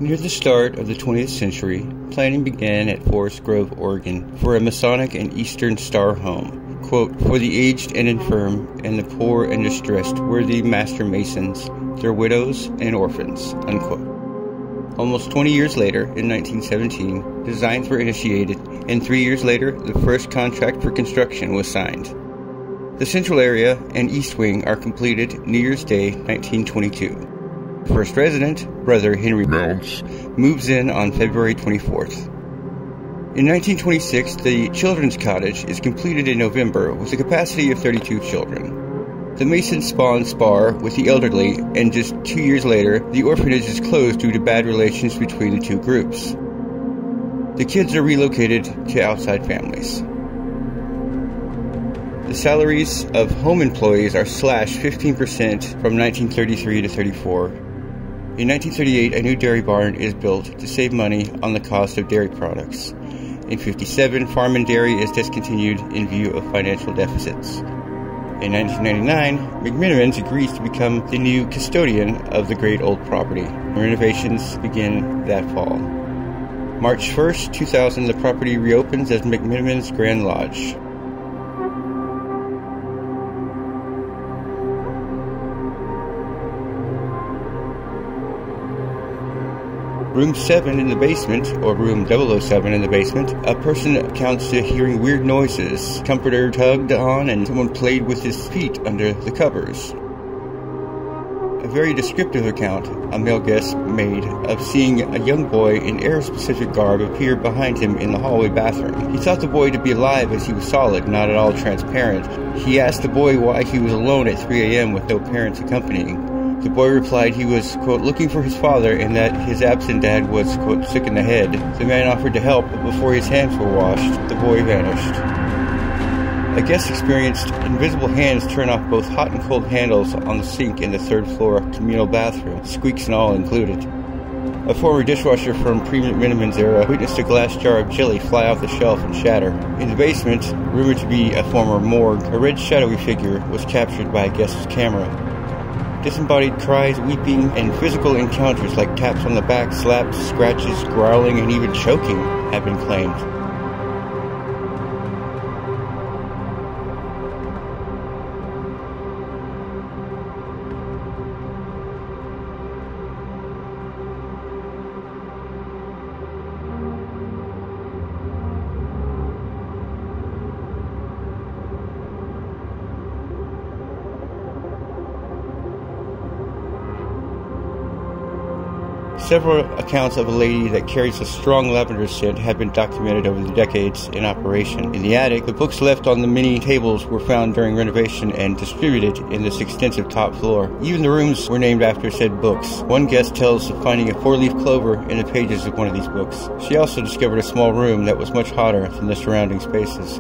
Near the start of the 20th century, planning began at Forest Grove, Oregon, for a Masonic and Eastern Star home, quote, for the aged and infirm, and the poor and distressed worthy master masons, their widows and orphans, unquote. Almost 20 years later, in 1917, designs were initiated, and 3 years later, the first contract for construction was signed. The central area and east wing are completed New Year's Day, 1922. First resident, Brother Henry Mounts, moves in on February 24th. In 1926, the Children's Cottage is completed in November with a capacity of 32 children. The Masons spawn spar with the elderly, and just 2 years later, the orphanage is closed due to bad relations between the two groups. The kids are relocated to outside families. The salaries of home employees are slashed 15% from 1933 to 34. In 1938, a new dairy barn is built to save money on the cost of dairy products. In 1957, farm and dairy is discontinued in view of financial deficits. In 1999, McMenamins agrees to become the new custodian of the great old property. Renovations begin that fall. March 1st, 2000, the property reopens as McMenamins Grand Lodge. Room 7 in the basement, or room 007 in the basement, a person accounts to hearing weird noises, comforter tugged on, and someone played with his feet under the covers. A very descriptive account a male guest made of seeing a young boy in Air-specific garb appear behind him in the hallway bathroom. He thought the boy to be alive as he was solid, not at all transparent. He asked the boy why he was alone at 3 a.m. with no parents accompanying. The boy replied he was, quote, looking for his father and that his absent dad was, quote, sick in the head. The man offered to help, but before his hands were washed, the boy vanished. A guest experienced invisible hands turn off both hot and cold handles on the sink in the third floor communal bathroom, squeaks and all included. A former dishwasher from pre-McMenamins era witnessed a glass jar of jelly fly off the shelf and shatter. In the basement, rumored to be a former morgue, a red shadowy figure was captured by a guest's camera. Disembodied cries, weeping, and physical encounters like taps on the back, slaps, scratches, growling, and even choking have been claimed. Several accounts of a lady that carries a strong lavender scent have been documented over the decades in operation. In the attic, the books left on the many tables were found during renovation and distributed in this extensive top floor. Even the rooms were named after said books. One guest tells of finding a 4-leaf clover in the pages of one of these books. She also discovered a small room that was much hotter than the surrounding spaces.